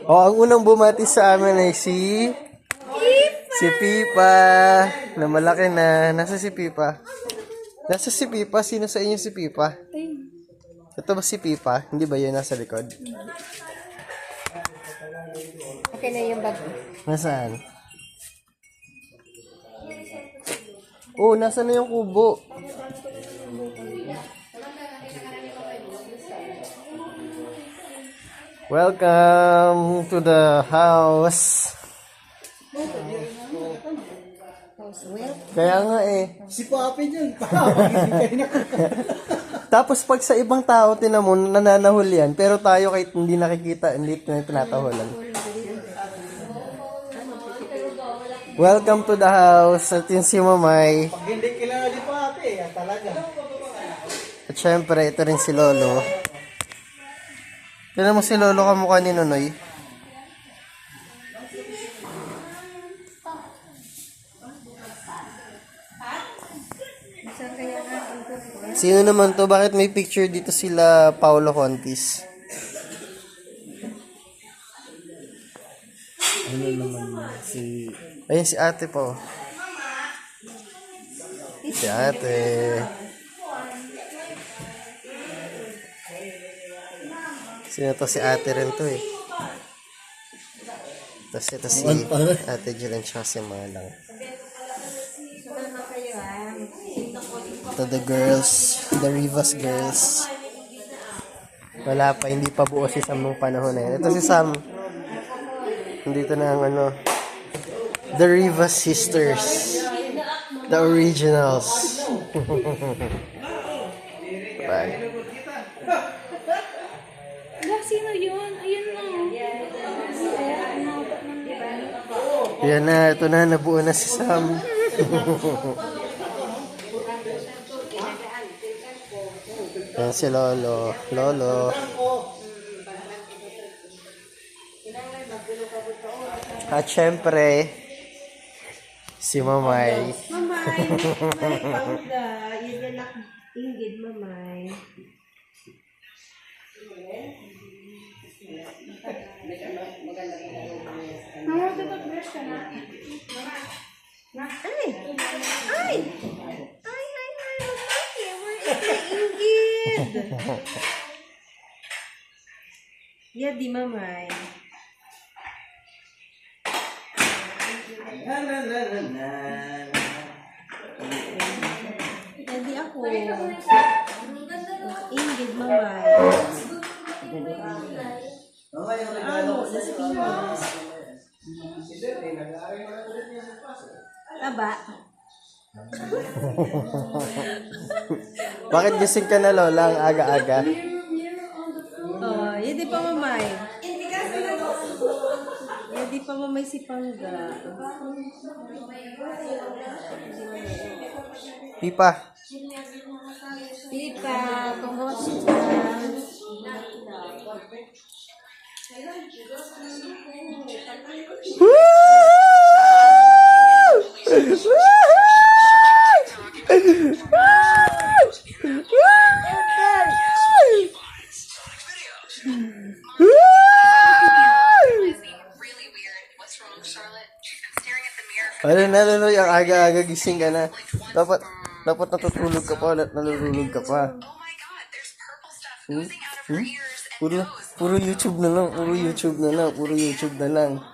Oh, ang unang bumati sa amin ay si Pipa. Na malaki na. Nasa si Pipa? Nasa si Pipa? Sino sa inyo si Pipa? Ito ba si Pipa? Hindi ba yun nasa likod? Okay na yung bag. Nasaan? Oh, nasa na yung kubo? Welcome to the house. Kaya nga eh. Si Papi dyan. Tapos pag sa ibang tao, tinan mo, nananahol yan. Pero tayo kahit hindi nakikita, hindi na tinataholan. Welcome to the house. At yun si Mamay. Pag hindi kilala ni Papi, talaga. At syempre, ito rin si Lolo. Tinan mo si Lolo kamukha ni Nonoy. Sino naman to? Bakit may picture dito sila Paolo Contis? Ano naman si... Ayun si ate po. Si ate. Sino to? Si ate rin to eh. Tapos ito si ate Jiren tsaka si Malang. Ito the girls. The Rivas girls. Wala pa, hindi pa buo si Sam nung panahon na yun. Ito si Sam. Nandito na ang ano. The Rivas sisters. The originals. Bye. Sino yun? Ayun na. Yan na, ito na, nabuo na si Sam. Yan si Lolo. Lolo. At syempre, si Mamay. Mamay. Mamay, pangga. Yan yan nak inggit, mamay. Mama, dapat-brush ka na. Ay! Ay! Ay, mamay. Where is the inggit? Yeah, di mamay. Hindi ako. Ingrid, mamay. Ano, the spinos. Taba. Bakit gising ka na, Lola, ang aga-aga? Oh, hindi pa mamay. Hindi pa mamay si Pangga. Pipa. Pipa, kumusta? Ano na, Lolo, yung aga-aga gising ka na. Dapat natutulog ka pa, nalululog ka pa. Puro YouTube na lang, puro YouTube na lang, puro YouTube na lang.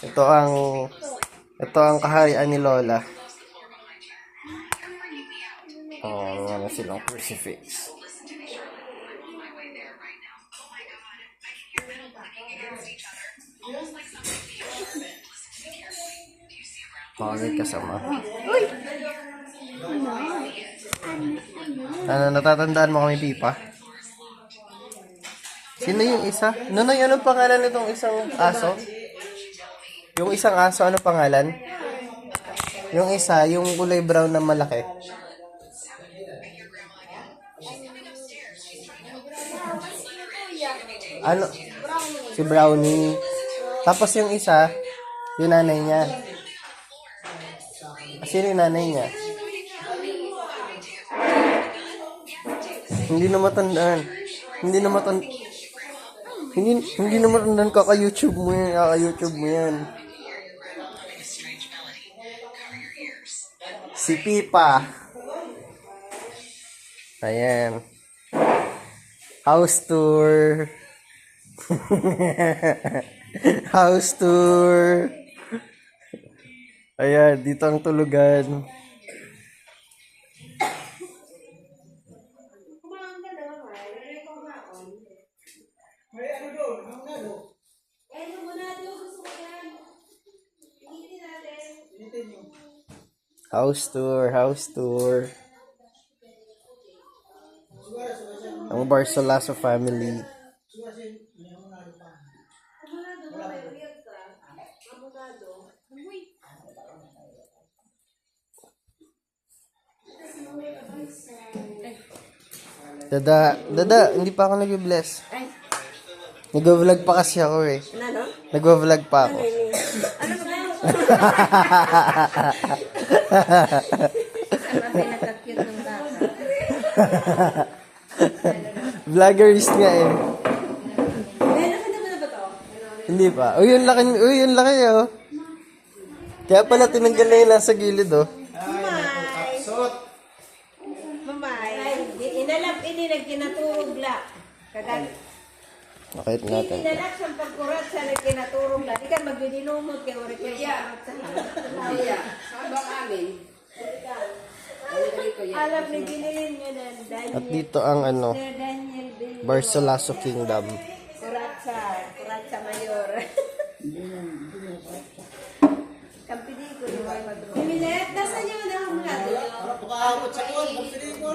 Ito ang kaharian ni Lola. Oh, ano silang crucifix. Pangit kasama. Ano, natatandaan mo kami, Pipa? Sino yung isa? Nonoy, anong pangalan nitong isang aso? Yung isang aso, anong pangalan? Yung isa, yung kulay brown na malaki. Ano? Si Brownie. Tapos yung isa, yung nanay niya. Sino yung nanay niya? Hindi na matandaan. Hindi na matandaan. Hindi na matandaan, kaka-YouTube mo yan. Kaka-YouTube mo yan. Si Pipa. Ayan. House tour. House tour. Ayan, dito ang tulugan. Kumain ka na, May. May kumaon. May ano doon? Ang ano? Eh, lumunado. Gusto ko yan. Initin natin. Initin nyo. House tour, house tour. Ang Barsolaso family. Lumunado mo, may uyag ka. Lumunado. Dada, hindi pa ako nag-bless. Ay, Nag-vlog pa kasi ako eh. ano? Nag-vlog pa ako. Ano ba? Ano pinaka-cute ng bata? Vloggerist nga eh. Eh, nakita mo na ba to? Hindi pa. Uy, yun laki oh. Kaya pala tinanggal na yung nasa gilid oh. Mamay. Mamay. Inalap ini nagkinaturog la. Kagan. Nakait natin. Inalap sa pagkurat sa nagkinaturog la. Di ka magdidinumot kay ori ko sa Iya, sama amin. alam ni ginilin nga na Daniel. At dito ang ano, Sir Daniel Bill. Barsolaso Kingdom. Kuratsa Mayor. Kampidi ko yung mga madro. Emilet, nasa niyo na ang mga Para pakaabot sa kuwan. Pagpili ko.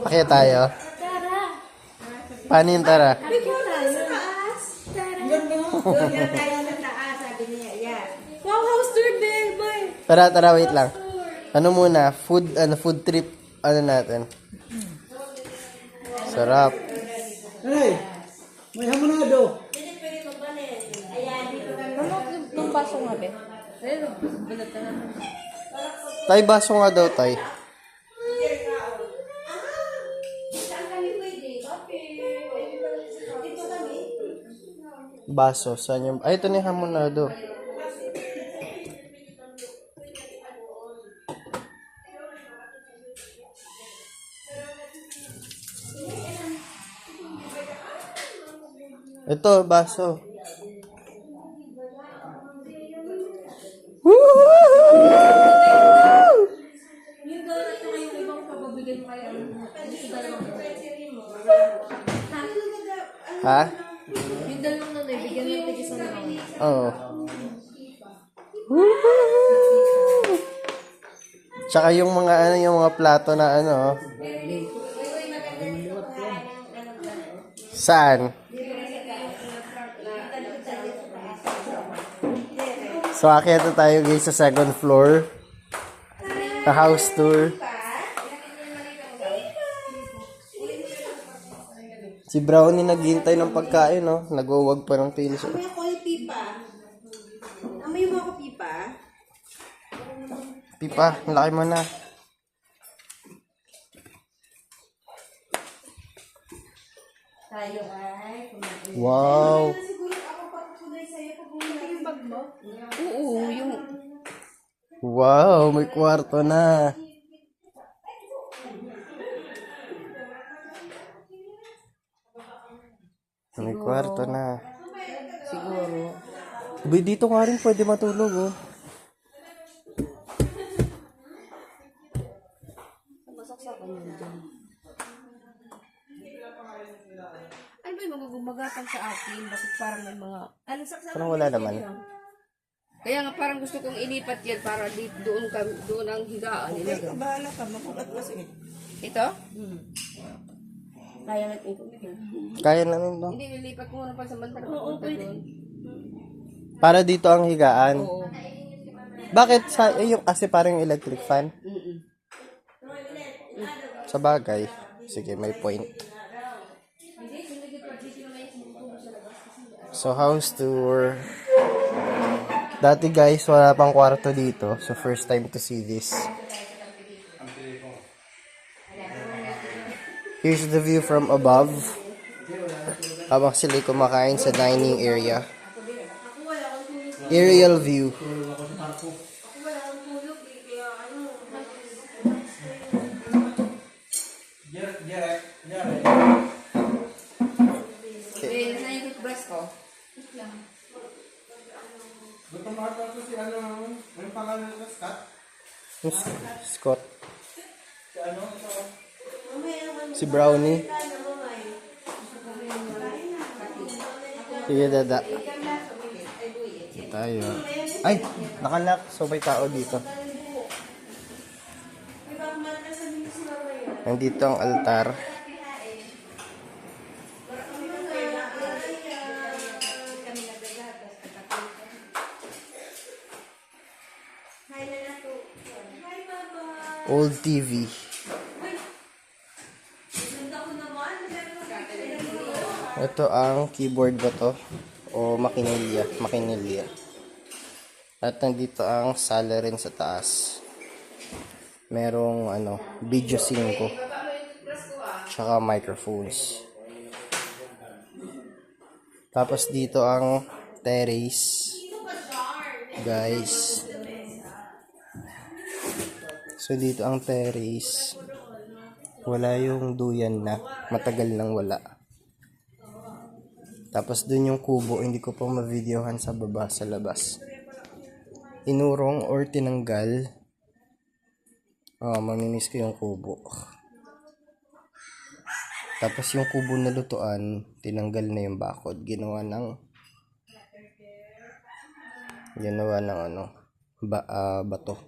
Pakita tayo. Paano yung tara? Ikaw na, sa taas. Doon lang tayo sa taas, sabi niya. Yan. Wow, house tour, Bell, boy. Tara, wait lang. Ano muna? Food trip, ano natin? Sarap. Ay, may hamonado. Nung baso nga, be. Ayun, balat na naman. Tay, baso nga daw, tay. Baso, saan yung... Ay, ito na yung hamonado. Ito, baso. Yung donut na kayo, ibang pababigay mo kayo. Ha? Yung dalawang na bigyan natin isa na lang. Oo. Tsaka yung mga ano, yung mga plato na ano. Saan? So, akyat na tayo guys sa second floor. Sa house tour. Si Brownie naghihintay ng pagkain, no? Nagwawag pa ng tilis. Amoy ako yung pipa. Amoy mo ako pipa. Pipa, ang laki mo na. Tayo ay kumain. Wow. Siguro ako papupunay sa'yo pag bumalik yung bag mo. Oo, yung... Wow, may kwarto na. May kwarto na. Siguro. Uy, dito nga rin pwede matulog, oh. Ano ba yung magugumagatan sa akin? Bakit parang may mga... Ano saksak? Parang wala naman. Kaya nga parang gusto kong ilipat yan para doon ang higaan. Bahala ka, makulat kasi. Ito? Kaya natin ito. Kaya namin, no? Hindi, nilipat ko muna pa sa mantag. Oo, pwede. Para dito ang higaan. Oo. Bakit sa yung kasi parang electric fan? Sa bagay. Sige, may point. So, house tour. Dati guys, wala pang kwarto dito. So first time to see this. Here's the view from above. Habang sila'y kumakain sa dining area. Aerial view. Eh, nasa yung toothbrush ko. Gusto mo ata ito si ano pangalan ng Scott? Scott. Si ano? Ito. Si Brownie. Sige, dada. Tayo. Ay, nakalock. So may tao dito. Nandito ang altar. Old TV. Ito ang keyboard ba to? O makinilya. Makinilya. At nandito ang sala rin sa taas. Merong video 5. Tsaka microphones. Tapos dito ang terrace. Guys. So dito ang terrace. Wala yung duyan na. Matagal nang wala. Tapos dun yung kubo. Hindi ko pa ma-videohan sa baba, sa labas. Inurong or tinanggal. Mamimiss ko yung kubo. Tapos yung kubo na lutuan, tinanggal na yung bakod. Ginawa ng bato.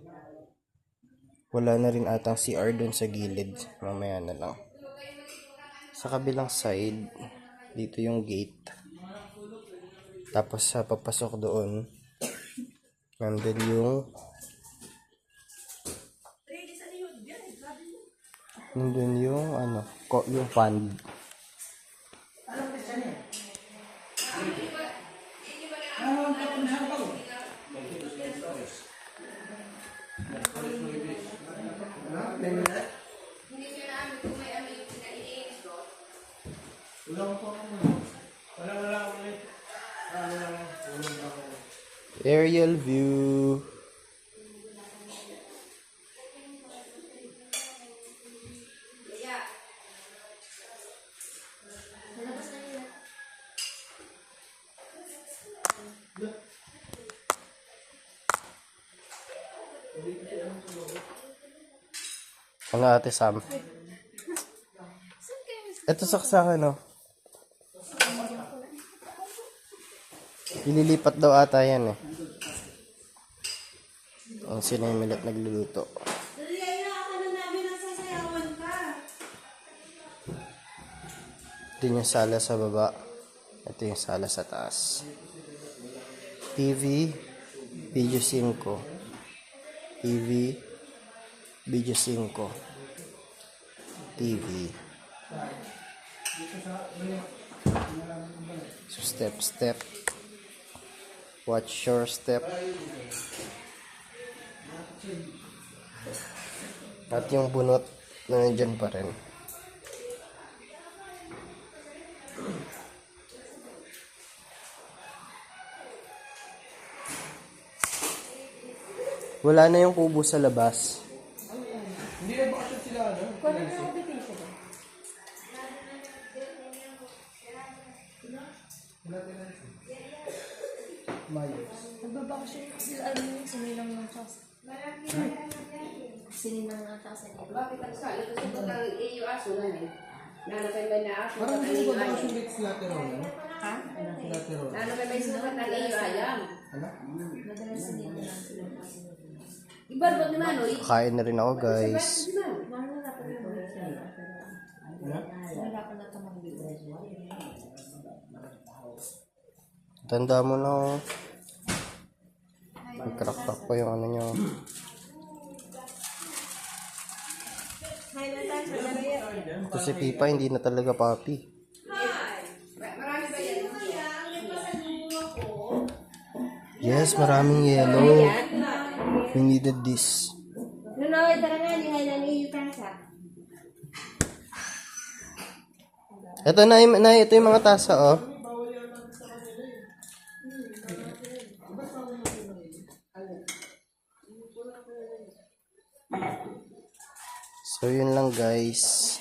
Wala na rin atang CR dun sa gilid. Mamaya na lang. Sa kabilang side, dito yung gate. Tapos sa papasok doon, nandun yung yung pond. Aerial view. Ano ate Sam? Ito saksakan no? Ililipat daw ata yan eh. Ang sinimilit nagluluto. Ito yung sala sa baba. Ito yung sala sa taas. TV, video 5. TV, video 5. TV. So step. Watch your step. At yung bunot na nandyan pa rin. Wala na yung kubo sa labas. Hindi na bakasyon sila ano? Nagbabakasyon sila sinilang ng chas. Sinilang ng chas. Bakit ang sala? Kasi kung ang iyo aso namin. Nanapay may na aso. Parang hindi ko bakasyon dito sila Terol. Ha? Sila Terol. Nanapay may sukat ang iyo ayam. Ano? Madalas sinilang ng sila. Ibarbot naman o. Kain na rin ako guys. Wala pa rin wala pa na tamang dito. Tanda mo na. Nagkrakpak pa yung ano nyo. Ito si Pipa, hindi na talaga papi. Marami ba yan? Yes, maraming yellow. We needed this. Nunoy, tara nga, lihay na ni Prasa. Ito na, ito yung mga tasa, oh. So, yun lang, guys.